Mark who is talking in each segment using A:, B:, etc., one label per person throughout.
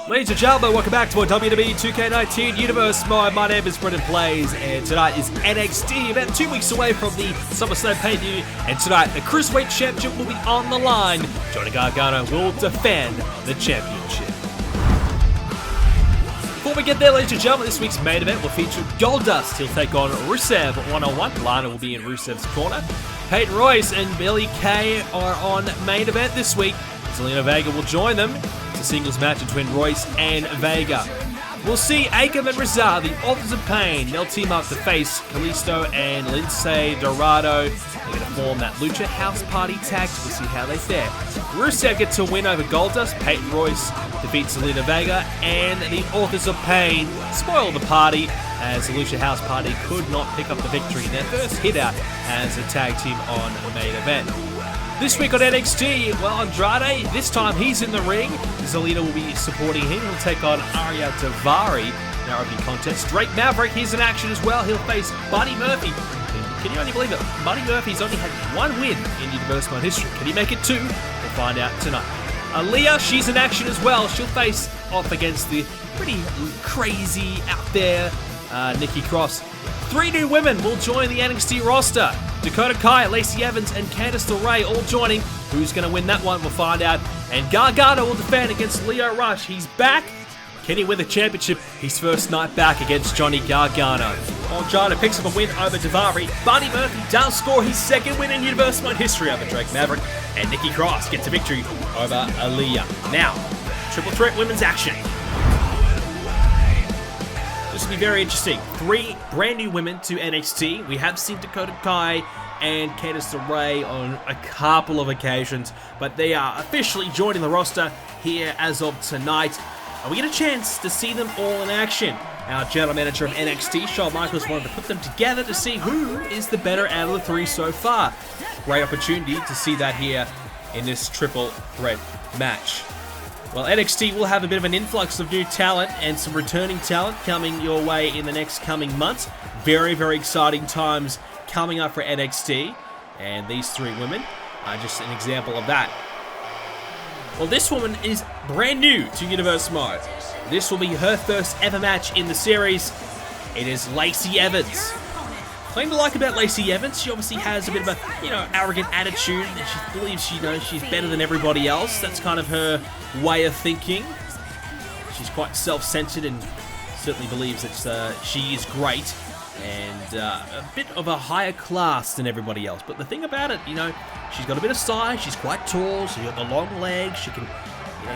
A: Ladies and gentlemen, welcome back to our WWE 2k19 Universe Mode. My name is BrendenPlayz, and tonight is NXT, about 2 weeks away from the SummerSlam pay-per-view. And tonight, the Cruiserweight Championship will be on the line. Johnny Gargano will defend the championship. Before we get there, ladies and gentlemen, this week's main event will feature Goldust. He'll take on Rusev one-on-one. Lana will be in Rusev's corner. Payton, Royce, and Billy Kay are on main event this week. Zelina Vega will join them. Singles match between Royce and Vega. We'll see Akam and Rizal, the Authors of Pain. They'll team up to face Kalisto and Lince Dorado. They're going to form that Lucha House Party tag. We'll see how they fare. Rusev gets a win over Goldust. Payton Royce defeats Zelina Vega, and the Authors of Pain spoil the party as the Lucha House Party could not pick up the victory in their first hit out as a tag team on the main event. This week on NXT, well, Andrade, this time he's in the ring. Zelina will be supporting him. He'll take on Arya Daivari in our opening contest. Drake Maverick, he's in action as well. He'll face Buddy Murphy. Can you only believe it? Buddy Murphy's only had one win in Universe Mode history. Can he make it two? We'll find out tonight. Leah, she's in action as well. She'll face off against the pretty crazy out there Nikki Cross. 3 new women will join the NXT roster. Dakota Kai, Lacey Evans, and Candice all joining. Who's going to win that one? We'll find out. And Gargano will defend against Lio Rush. He's back. Can he win the championship his first night back against Johnny Gargano? Andrade picks up a win over Daivari. Buddy Murphy does score his second win in Universe Mode history over Drake Maverick. And Nikki Cross gets a victory over Aaliyah. Now, triple threat women's action. This will be very interesting. 3 brand new women to NXT. We have seen Dakota Kai and Candice on a couple of occasions, but they are officially joining the roster here as of tonight. And we get a chance to see them all in action. Our general manager of NXT, Shawn Michaels, wanted to put them together to see who is the better out of the 3 so far. Great opportunity to see that here in this triple threat match. Well, NXT will have a bit of an influx of new talent and some returning talent coming your way in the next coming months. Very, very exciting times coming up for NXT. And these 3 women are just an example of that. Well, this woman is brand new to Universe Mode. This will be her first ever match in the series. It is Lacey Evans. Thing to like about Lacey Evans, she obviously has a bit of a, arrogant attitude, and she believes she's better than everybody else. That's kind of her way of thinking. She's quite self-centered and certainly believes that she is great and a bit of a higher class than everybody else. But the thing about it, she's got a bit of size, she's quite tall, she's got the long legs, she can,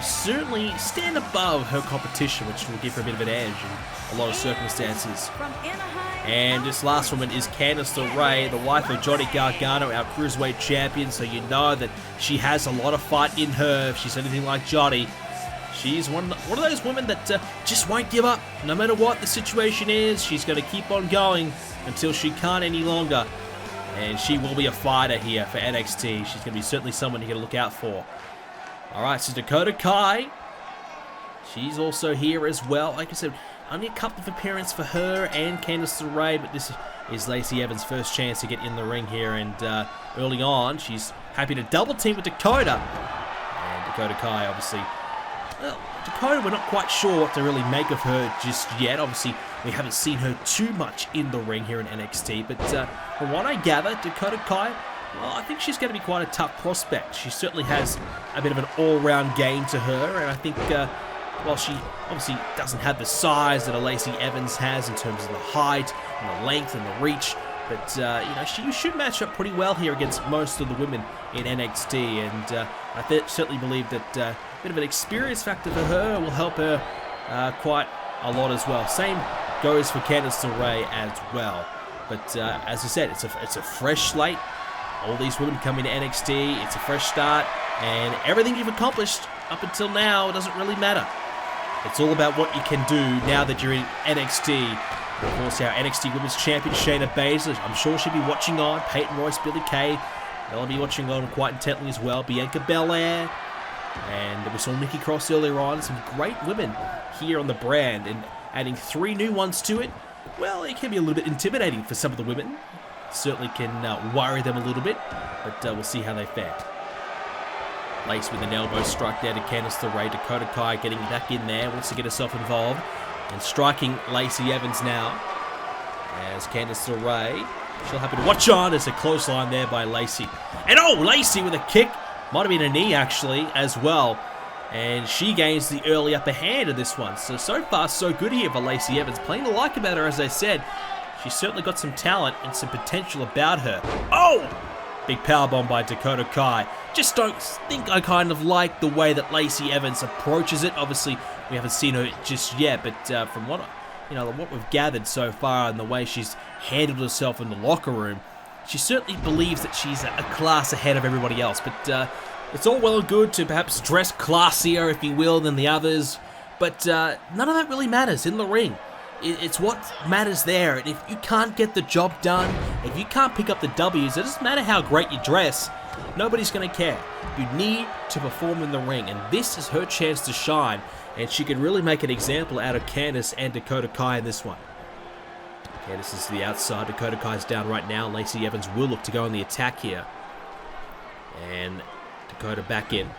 A: certainly stand above her competition, which will give her a bit of an edge in a lot of circumstances. And this last woman is Candice LeRae, the wife of Johnny Gargano, our Cruiserweight champion, so you know that she has a lot of fight in her. If she's anything like Johnny, she's one of those women that just won't give up. No matter what the situation is, she's going to keep on going until she can't any longer. And she will be a fighter here for NXT. She's going to be certainly someone you're going to look out for. Alright, so Dakota Kai, she's also here as well. Like I said, only a couple of appearances for her and Candice LeRae, but this is Lacey Evans' first chance to get in the ring here, and early on, she's happy to double team with Dakota. And Dakota Kai, obviously, well, Dakota, we're not quite sure what to really make of her just yet. Obviously, we haven't seen her too much in the ring here in NXT, but from what I gather, Dakota Kai, well, I think she's going to be quite a tough prospect. She certainly has a bit of an all-round game to her, and I think while she obviously doesn't have the size that a Lacey Evans has in terms of the height and the length and the reach, but she should match up pretty well here against most of the women in NXT, and I certainly believe that a bit of an experience factor for her will help her quite a lot as well. Same goes for Candice LeRae as well. But as I said, it's a fresh slate. All these women come into NXT. It's a fresh start, and everything you've accomplished up until now doesn't really matter. It's all about what you can do now that you're in NXT Of course, our NXT Women's Champion, Shayna Baszler, I'm sure she'll be watching on. Payton, Royce, Billie Kay, they'll be watching on quite intently as well. Bianca Belair, and we saw Nikki Cross earlier on. Some great women here on the brand, and adding 3 new ones to it, well, it can be a little bit intimidating for some of the women. Certainly can worry them a little bit, but we'll see how they fare. Lacey with an elbow strike there to Candice LeRae. Dakota Kai getting back in there, wants to get herself involved. And striking Lacey Evans now. As Candice LeRae, she'll happen to watch on. There's a close line there by Lacey. And oh, Lacey with a kick. Might have been a knee actually as well. And she gains the early upper hand of this one. So far so good here for Lacey Evans. Playing to like about her, as I said. She's certainly got some talent and some potential about her. Oh! Big powerbomb by Dakota Kai. Just don't think I kind of like the way that Lacey Evans approaches it. Obviously, we haven't seen her just yet, but from what we've gathered so far and the way she's handled herself in the locker room, she certainly believes that she's a class ahead of everybody else. But it's all well and good to perhaps dress classier, if you will, than the others. But none of that really matters in the ring. It's what matters there, and if you can't get the job done, if you can't pick up the W's, it doesn't matter how great you dress, nobody's going to care. You need to perform in the ring, and this is her chance to shine, and she could really make an example out of Candice and Dakota Kai in this one. Candice is to the outside, Dakota Kai's down right now, Lacey Evans will look to go on the attack here. And Dakota back in.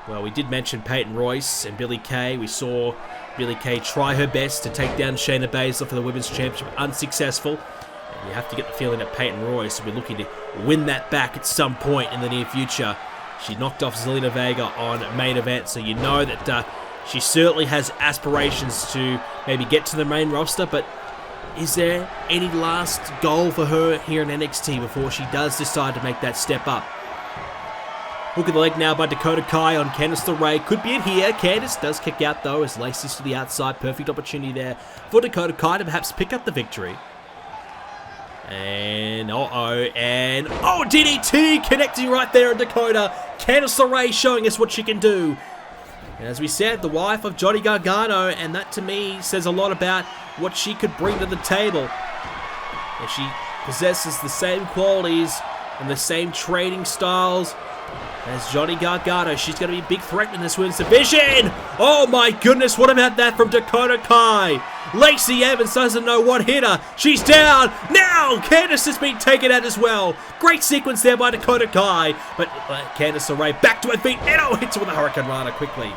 A: Well, we did mention Payton Royce and Billie Kay. We saw Billie Kay try her best to take down Shayna Baszler for the Women's Championship, unsuccessful. And you have to get the feeling that Payton Royce will be looking to win that back at some point in the near future. She knocked off Zelina Vega on main event, so you know that she certainly has aspirations to maybe get to the main roster, but is there any last goal for her here in NXT before she does decide to make that step up? Hook of the leg now by Dakota Kai on Candice LeRae. Could be in here. Candice does kick out though as Lacey's to the outside. Perfect opportunity there for Dakota Kai to perhaps pick up the victory. And DDT connecting right there in Dakota. Candice LeRae showing us what she can do. And as we said, the wife of Johnny Gargano, and that to me says a lot about what she could bring to the table. And she possesses the same qualities and the same trading styles as Johnny Gargano. She's going to be a big threat in this women's division. Oh my goodness, what about that from Dakota Kai? Lacey Evans doesn't know what hit her. She's down. Now Candice has been taken out as well. Great sequence there by Dakota Kai. But Candice LeRae back to her feet. And hits her with a Hurricane Rana quickly.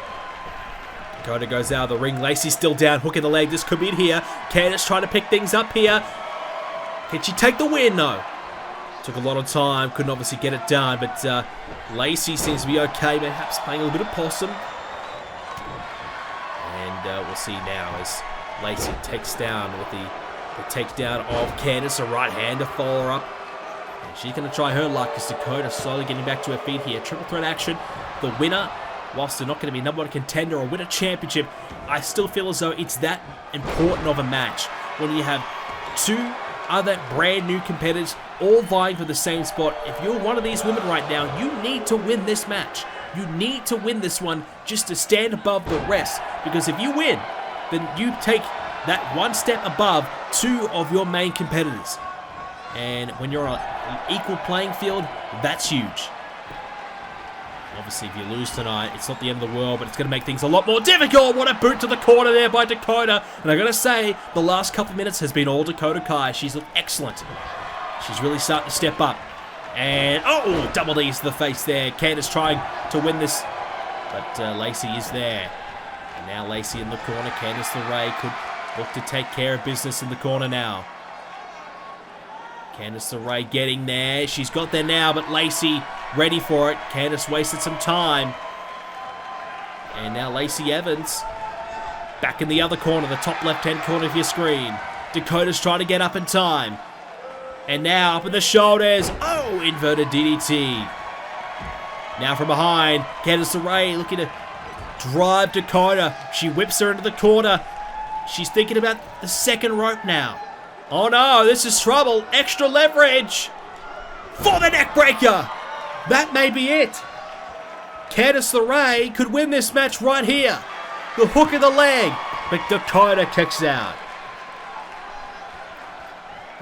A: Dakota goes out of the ring. Lacey's still down. Hook in the leg. This could be it here. Candice trying to pick things up here. Can she take the win? No. Took a lot of time, couldn't obviously get it done, but Lacey seems to be okay, perhaps playing a little bit of possum. And we'll see now as Lacey takes down with the takedown of Candice, a right hand to follow her up. And she's going to try her luck as Dakota slowly getting back to her feet here. Triple threat action. The winner, whilst they're not going to be number one contender or win a championship, I still feel as though it's that important of a match when you have two other brand new competitors all vying for the same spot. If you're one of these women right now, you need to win this match. You need to win this one just to stand above the rest. Because if you win, then you take that one step above two of your main competitors. And when you're on an equal playing field, that's huge. Obviously, if you lose tonight, it's not the end of the world, but it's going to make things a lot more difficult. What a boot to the corner there by Dakota. And I got to say, the last couple of minutes has been all Dakota Kai. She's looked excellent. She's really starting to step up. And, double knees to the face there. Candice trying to win this, but Lacey is there. And now Lacey in the corner. Candice LeRae could look to take care of business in the corner now. Candice LeRae getting there. She's got there now, but Lacey ready for it. Candice wasted some time. And now Lacey Evans back in the other corner, the top left-hand corner of your screen. Dakota's trying to get up in time. And now up in the shoulders. Oh, inverted DDT. Now from behind, Candice LeRae looking to drive Dakota. She whips her into the corner. She's thinking about the second rope now. Oh no, this is trouble. Extra leverage for the neck breaker. That may be it. Candice LeRae could win this match right here. The hook of the leg, but Dakota kicks out.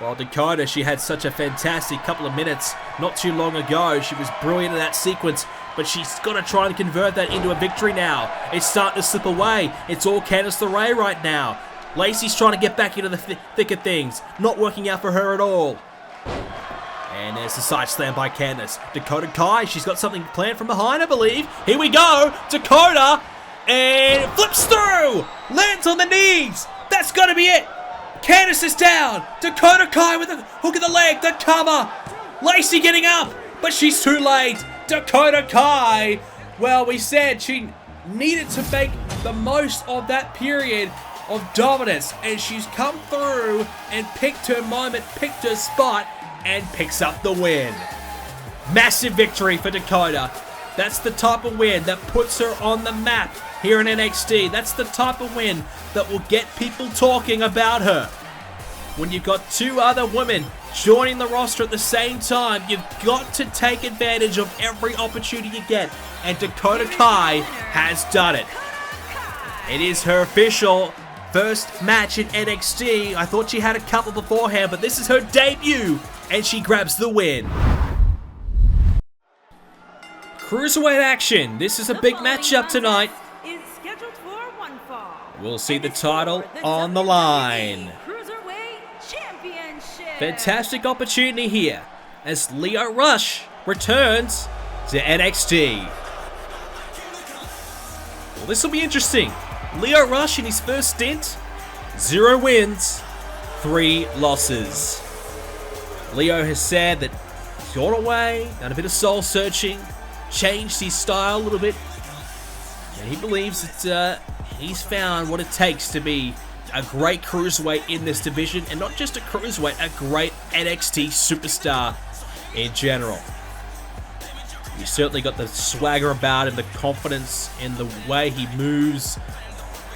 A: Well, Dakota, she had such a fantastic couple of minutes not too long ago. She was brilliant in that sequence, but she's got to try and convert that into a victory now. It's starting to slip away. It's all Candice LeRae right now. Lacey's trying to get back into the thick of things. Not working out for her at all. And there's the side slam by Candice. Dakota Kai, she's got something planned from behind, I believe. Here we go. Dakota, and flips through. Lands on the knees. That's got to be it. Candice is down. Dakota Kai with a hook of the leg. The cover. Lacey getting up, but she's too late. Dakota Kai, well, we said she needed to make the most of that period of dominance, and she's come through and picked her moment, picked her spot, and picks up the win. Massive victory for Dakota. That's the type of win that puts her on the map here in NXT. That's the type of win that will get people talking about her. When you've got two other women joining the roster at the same time, you've got to take advantage of every opportunity you get, and Dakota Kai has done it. It is her official first match in NXT. I thought she had a couple beforehand, but this is her debut, and she grabs the win. Cruiserweight action. This is a big matchup tonight. We'll see the title on the line. Fantastic opportunity here as Lio Rush returns to NXT. Well, this will be interesting. Lio Rush in his first stint, 0 wins, 3 losses. Lio has said that he's gone away, done a bit of soul searching, changed his style a little bit. And he believes that he's found what it takes to be a great cruiserweight in this division, and not just a cruiserweight, a great NXT superstar in general. He's certainly got the swagger about him, the confidence in the way he moves,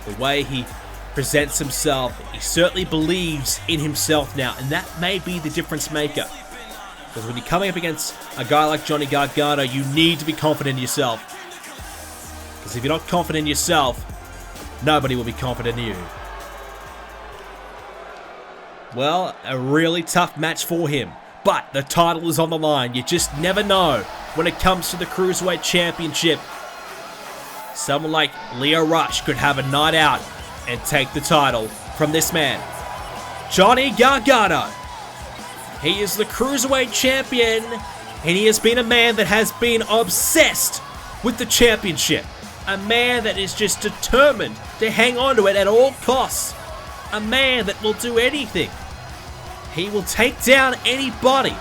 A: the way he presents himself. He certainly believes in himself now, and that may be the difference maker. Because when you're coming up against a guy like Johnny Gargano, you need to be confident in yourself. Because if you're not confident in yourself, nobody will be confident in you. Well, a really tough match for him, but the title is on the line. You just never know when it comes to the Cruiserweight Championship. Someone like Lio Rush could have a night out and take the title from this man, Johnny Gargano. He is the Cruiserweight Champion, and he has been a man that has been obsessed with the championship. A man that is just determined to hang on to it at all costs. A man that will do anything. He will take down anybody.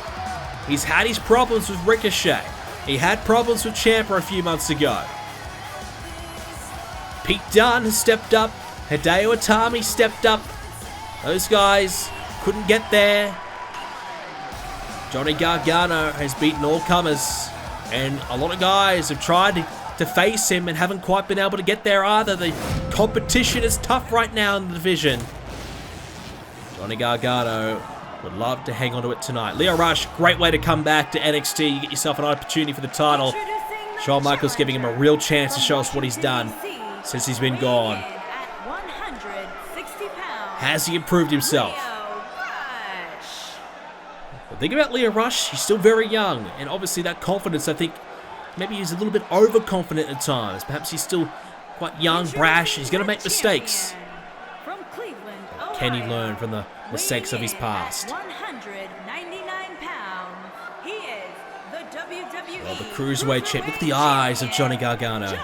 A: He's had his problems with Ricochet. He had problems with Champa a few months ago. Pete Dunne has stepped up. Hideo Itami stepped up. Those guys couldn't get there. Johnny Gargano has beaten all comers. And a lot of guys have tried to face him and haven't quite been able to get there either. The competition is tough right now in the division. Johnny Gargano would love to hang on to it tonight. Lio Rush, great way to come back to NXT. You get yourself an opportunity for the title. Shawn Michaels giving him a real chance to show us what he's done since he's been gone. Has he improved himself? But think about Lio Rush, he's still very young, and obviously that confidence, I think, maybe he's a little bit overconfident at times. Perhaps he's still quite young, brash, he's going to make mistakes. Can he learn from the mistakes of his past? Well, the Cruiserweight champ, look at the eyes of Johnny Gargano.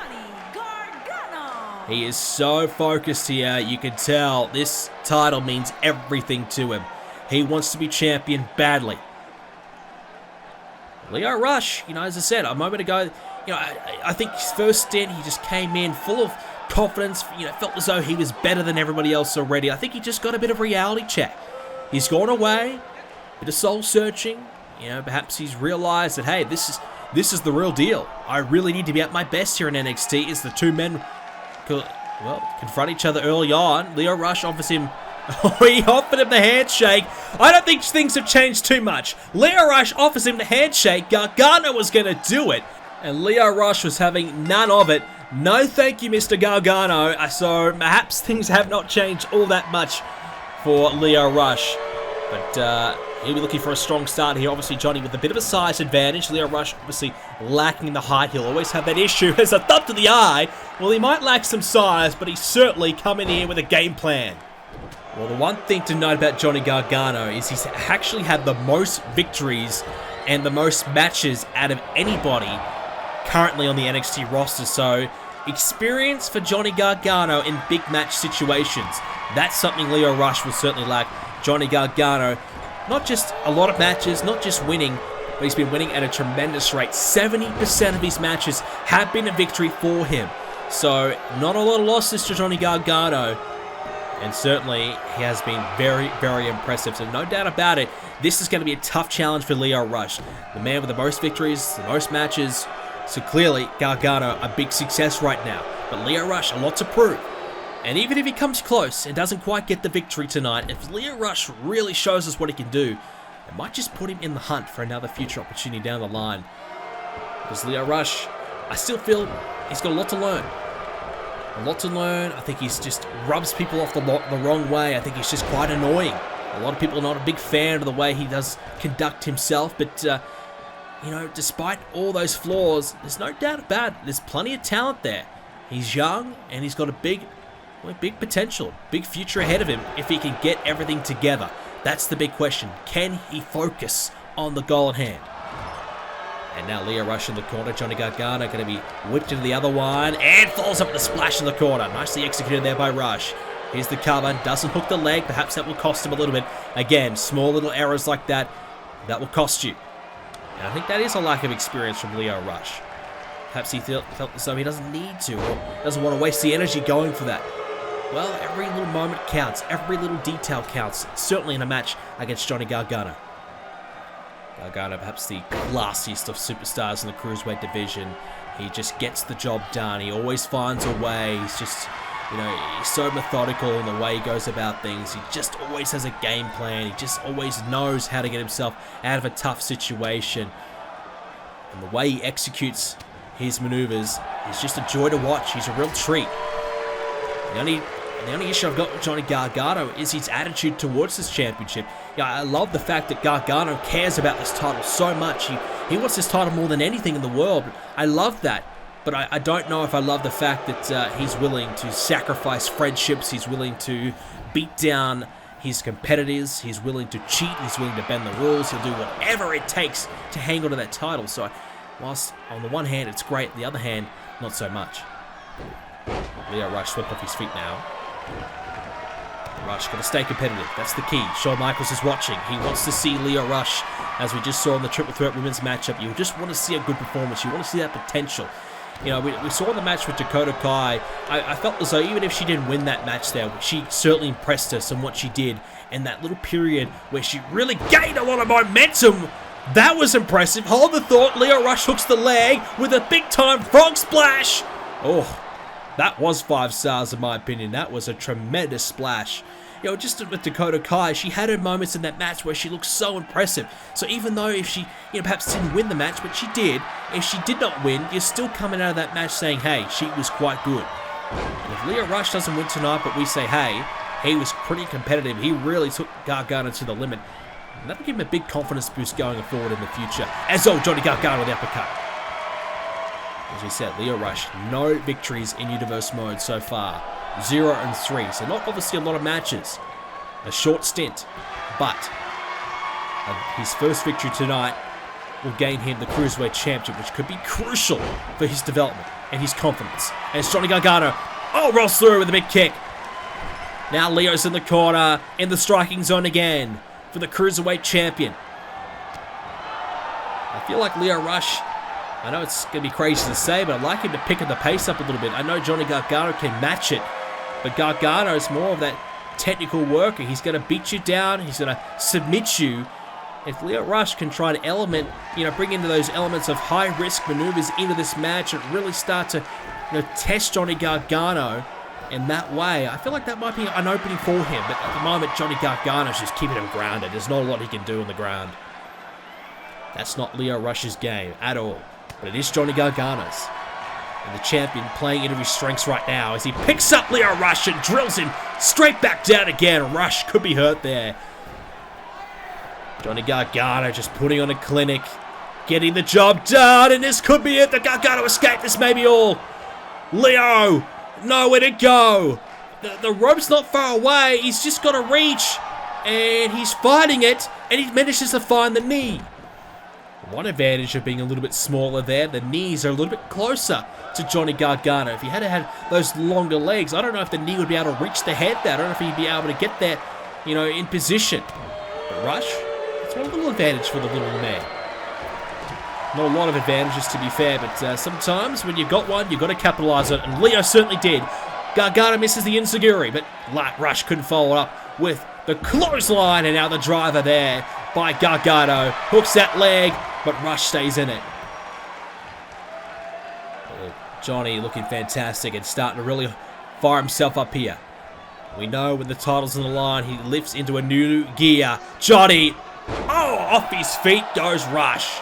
A: He is so focused here, you can tell this title means everything to him. He wants to be champion badly. Lio Rush, as I said a moment ago, I think his first stint, he just came in full of confidence, felt as though he was better than everybody else already. I think he just got a bit of reality check. He's gone away, a bit of soul searching. Perhaps he's realized that, hey, this is the real deal. I really need to be at my best here in NXT. As the two men, confront each other early on. Lio Rush offers him, he offered him the handshake. I don't think things have changed too much. Lio Rush offers him the handshake. Gargano was going to do it, and Lio Rush was having none of it. No thank you, Mr. Gargano. So perhaps things have not changed all that much for Lio Rush. But he'll be looking for a strong start here. Obviously, Johnny with a bit of a size advantage. Lio Rush obviously lacking in the height. He'll always have that issue as a thump to the eye. Well, he might lack some size, but he's certainly coming in with a game plan. Well, the one thing to note about Johnny Gargano is he's actually had the most victories and the most matches out of anybody currently on the NXT roster. So, experience for Johnny Gargano in big match situations. That's something Lio Rush will certainly lack. Johnny Gargano, not just a lot of matches, not just winning, but he's been winning at a tremendous rate. 70% of his matches have been a victory for him. So, not a lot of losses to Johnny Gargano. And certainly, he has been very, very impressive. So, no doubt about it, this is going to be a tough challenge for Lio Rush. The man with the most victories, the most matches. So, clearly, Gargano, a big success right now. But Lio Rush, a lot to prove. And even if he comes close and doesn't quite get the victory tonight, if Lio Rush really shows us what he can do, it might just put him in the hunt for another future opportunity down the line. Because Lio Rush, I still feel he's got a lot to learn. A lot to learn. I think he's just rubs people off the wrong way. I think he's just quite annoying. A lot of people are not a big fan of the way he does conduct himself, but you know, despite all those flaws, there's no doubt about it. There's plenty of talent there. He's young and he's got a big potential, big future ahead of him if he can get everything together. That's the big question. Can he focus on the goal at hand? And now Lio Rush in the corner. Johnny Gargano going to be whipped into the other one and falls up with a splash in the corner. Nicely executed there by Rush. Here's the cover. Doesn't hook the leg. Perhaps that will cost him a little bit. Again, small little errors like that, that will cost you. And I think that is a lack of experience from Lio Rush. Perhaps he felt as though he doesn't need to or doesn't want to waste the energy going for that. Well, every little moment counts. Every little detail counts. Certainly in a match against Johnny Gargano. Gargano, perhaps the classiest of superstars in the Cruiserweight division. He just gets the job done. He always finds a way. He's just, you know, he's so methodical in the way he goes about things. He just always has a game plan. He just always knows how to get himself out of a tough situation. And the way he executes his maneuvers is just a joy to watch. He's a real treat. The only issue I've got with Johnny Gargano is his attitude towards this championship. Yeah, I love the fact that Gargano cares about this title so much. He wants this title more than anything in the world. I love that. But I don't know if I love the fact that he's willing to sacrifice friendships. He's willing to beat down his competitors. He's willing to cheat. He's willing to bend the rules. He'll do whatever it takes to hang on to that title. So whilst on the one hand it's great, on the other hand, not so much. Lio Rush swept off his feet now. Rush got to stay competitive. That's the key. Shawn Michaels is watching. He wants to see Lio Rush, as we just saw in the Triple Threat Women's matchup. You just want to see a good performance. You want to see that potential. You know, we saw in the match with Dakota Kai, I felt as though even if she didn't win that match there, she certainly impressed us in what she did. And that little period where she really gained a lot of momentum, that was impressive. Hold the thought. Lio Rush hooks the leg with a big-time frog splash. Oh, that was 5 stars in my opinion. That was a tremendous splash. You know, just with Dakota Kai, she had her moments in that match where she looked so impressive. So even though if she, you know, perhaps didn't win the match, but she did, if she did not win, you're still coming out of that match saying, hey, she was quite good. And if Lio Rush doesn't win tonight, but we say, hey, he was pretty competitive, he really took Gargano to the limit, and that'll give him a big confidence boost going forward in the future. As old Johnny Gargano with the uppercut. As we said, Lio Rush, no victories in Universe mode so far. 0-3, so not obviously a lot of matches. A short stint, but his first victory tonight will gain him the Cruiserweight Championship, which could be crucial for his development and his confidence. And it's Johnny Gargano. Oh, rolls through with a big kick. Now Leo's in the corner, in the striking zone again for the Cruiserweight Champion. I feel like Lio Rush, I know it's going to be crazy to say, but I'd like him to pick the pace up a little bit. I know Johnny Gargano can match it, but Gargano is more of that technical worker. He's going to beat you down. He's going to submit you. If Lio Rush can try to bring into those elements of high-risk maneuvers into this match and really start to, test Johnny Gargano in that way, I feel like that might be an opening for him. But at the moment, Johnny Gargano's just keeping him grounded. There's not a lot he can do on the ground. That's not Lio Rush's game at all. But it is Johnny Gargano's. And the champion playing into his strengths right now as he picks up Lio Rush and drills him straight back down again. Rush could be hurt there. Johnny Gargano just putting on a clinic, getting the job done, and this could be it. The Gargano escape, this may be all. Lio, nowhere to go. The rope's not far away. He's just got to reach, and he's fighting it, and he manages to find the knee. One advantage of being a little bit smaller there, the knees are a little bit closer to Johnny Gargano. If he had those longer legs, I don't know if the knee would be able to reach the head there. I don't know if he'd be able to get there, you know, in position. But Rush, it's one little advantage for the little man. Not a lot of advantages, to be fair, but sometimes when you've got one, you've got to capitalize on it, and Lio certainly did. Gargano misses the enziguri, but Rush couldn't follow up with the clothesline, and now the driver there by Gargano. Hooks that leg, but Rush stays in it. Johnny looking fantastic and starting to really fire himself up here. We know when the title's on the line, he lifts into a new gear. Johnny, oh, off his feet goes Rush.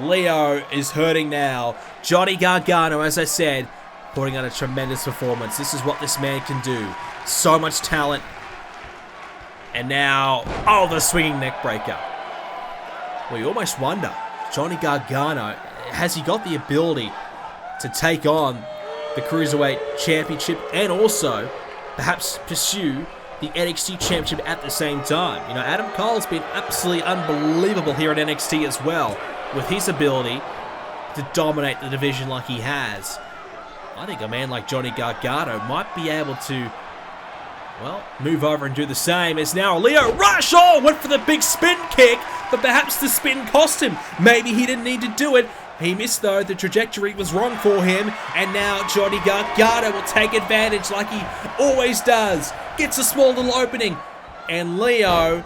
A: Lio is hurting now. Johnny Gargano, as I said, putting on a tremendous performance. This is what this man can do. So much talent. And now, oh, the swinging neck breaker. Well, you almost wonder, Johnny Gargano, has he got the ability to take on the Cruiserweight Championship and also perhaps pursue the NXT Championship at the same time? You know, Adam Cole's been absolutely unbelievable here at NXT as well, with his ability to dominate the division like he has. I think a man like Johnny Gargano might be able to, well, move over and do the same. As now Lio Rush, oh, went for the big spin kick, but perhaps the spin cost him. Maybe he didn't need to do it. He missed though, the trajectory was wrong for him, and now Johnny Gargano will take advantage like he always does. Gets a small little opening, and Lio,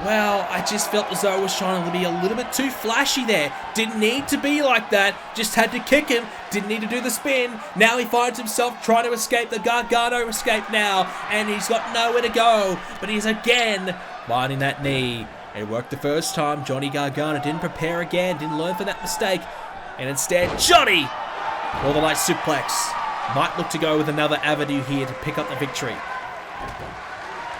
A: well, I just felt as though I was trying to be a little bit too flashy there. Didn't need to be like that, just had to kick him, didn't need to do the spin. Now he finds himself trying to escape, the Gargano escape now, and he's got nowhere to go, but he's again finding that knee. It worked the first time. Johnny Gargano didn't prepare again, didn't learn from that mistake, and instead, Johnny, Northern Light suplex, might look to go with another avenue here to pick up the victory.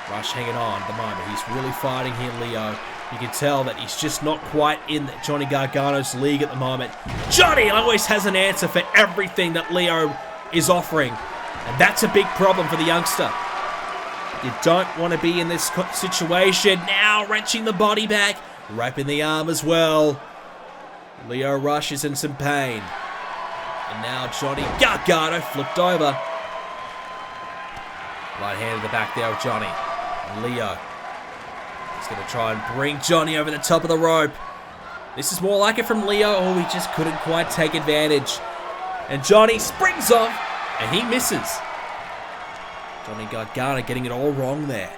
A: Rush hanging on at the moment. He's really fighting here, Lio. You can tell that he's just not quite in Johnny Gargano's league at the moment. Johnny always has an answer for everything that Lio is offering, and that's a big problem for the youngster. You don't want to be in this situation. Now wrenching the body back, wrapping the arm as well. Lio Rush is in some pain. And now Johnny Gargano flipped over. Right hand in the back there of Johnny. And Lio is going to try and bring Johnny over the top of the rope. This is more like it from Lio. Oh, he just couldn't quite take advantage. And Johnny springs off, and he misses. Johnny Gargano getting it all wrong there.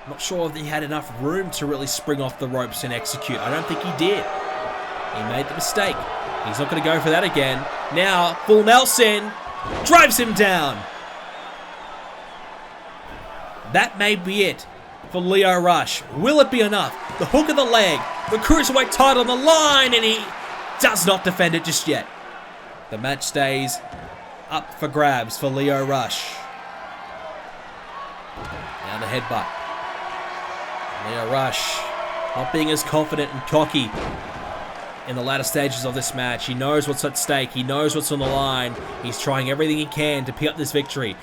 A: Not sure if he had enough room to really spring off the ropes and execute. I don't think he did. He made the mistake. He's not going to go for that again. Now, full Nelson drives him down. That may be it for Lio Rush. Will it be enough? The hook of the leg, the Cruiserweight title on the line, and he does not defend it just yet. The match stays up for grabs for Lio Rush. Now the headbutt. Lio Rush not being as confident and cocky in the latter stages of this match. He knows what's at stake. He knows what's on the line. He's trying everything he can to pick up this victory.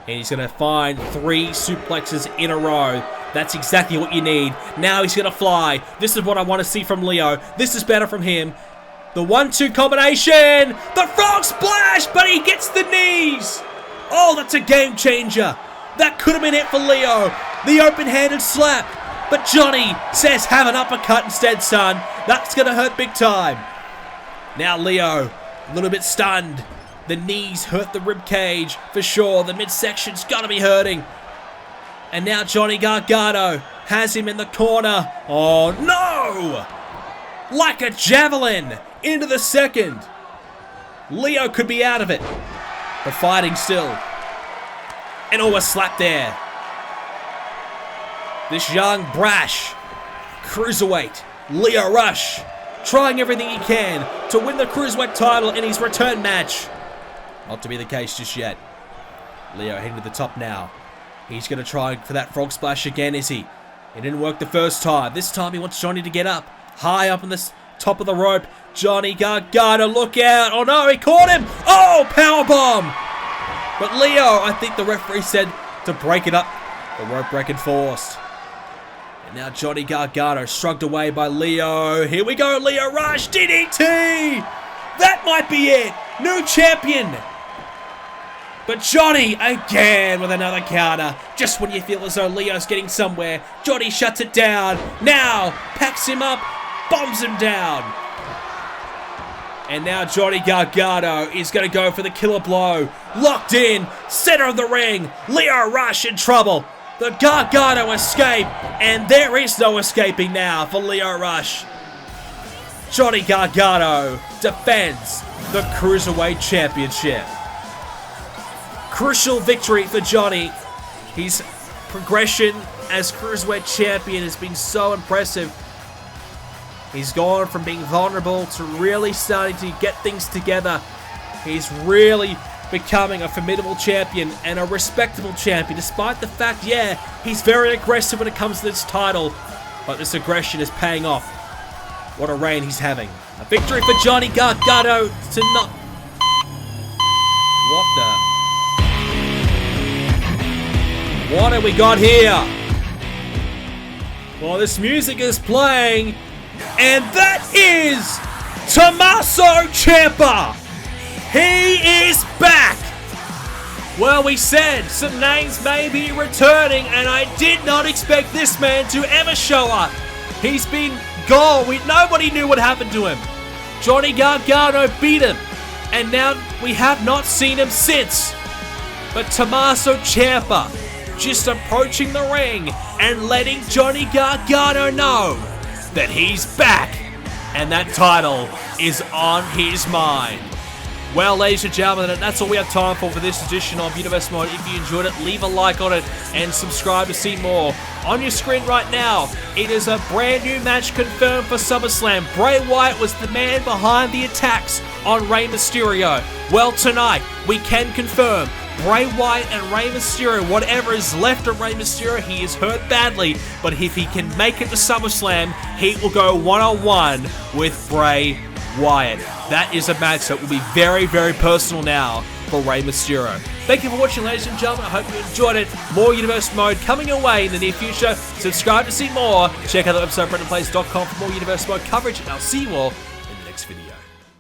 A: And he's going to find 3 suplexes in a row. That's exactly what you need. Now he's going to fly. This is what I want to see from Lio. This is better from him. The 1-2 combination. The frog splash, but he gets the knees. Oh, that's a game changer. That could have been it for Lio. The open-handed slap. But Johnny says, have an uppercut instead, son. That's going to hurt big time. Now Lio, a little bit stunned. The knees hurt the rib cage for sure. The midsection's got to be hurting. And now Johnny Gargano has him in the corner. Oh, no! Like a javelin into the second. Lio could be out of it. But fighting still. And a slap there. This young, brash Cruiserweight, Lio Rush, trying everything he can to win the Cruiserweight title in his return match. Not to be the case just yet. Lio heading to the top now. He's going to try for that frog splash again, is he? It didn't work the first time. This time he wants Johnny to get up. High up on the top of the rope. Johnny Gargano, look out. Oh no, he caught him. Oh, powerbomb. But Lio, I think the referee said to break it up. The rope break enforced. And now Johnny Gargano shrugged away by Lio. Here we go, Lio Rush, DDT! That might be it! New champion! But Johnny, again with another counter. Just when you feel as though Leo's getting somewhere, Johnny shuts it down. Now, packs him up, bombs him down. And now Johnny Gargano is going to go for the killer blow. Locked in, center of the ring. Lio Rush in trouble. The Gargano escape, and there is no escaping now for Lio Rush. Johnny Gargano defends the Cruiserweight Championship. Crucial victory for Johnny. His progression as Cruiserweight Champion has been so impressive. He's gone from being vulnerable to really starting to get things together. He's really becoming a formidable champion and a respectable champion, despite the fact, yeah, he's very aggressive when it comes to this title, but this aggression is paying off. What a reign he's having. A victory for Johnny Gargano to not... What have we got here? Well, this music is playing, and that is Tommaso Champa. He is back! Well, we said some names may be returning, and I did not expect this man to ever show up. He's been gone. Nobody knew what happened to him. Johnny Gargano beat him, and now we have not seen him since. But Tommaso Champa just approaching the ring and letting Johnny Gargano know that he's back, and that title is on his mind. Well, ladies and gentlemen, that's all we have time for this edition of Universe Mode. If you enjoyed it, leave a like on it and subscribe to see more. On your screen right now, it is a brand new match confirmed for SummerSlam. Bray Wyatt was the man behind the attacks on Rey Mysterio. Well, tonight, we can confirm Bray Wyatt and Rey Mysterio, whatever is left of Rey Mysterio, he is hurt badly, but if he can make it to SummerSlam, he will go one-on-one with Bray Wyatt. That is a match that will be very, very personal now for Rey Mysterio. Thank you for watching, ladies and gentlemen. I hope you enjoyed it. More Universe Mode coming your way in the near future. Subscribe to see more. Check out the website BrendenPlayz.com for more Universe Mode coverage, and I'll see you all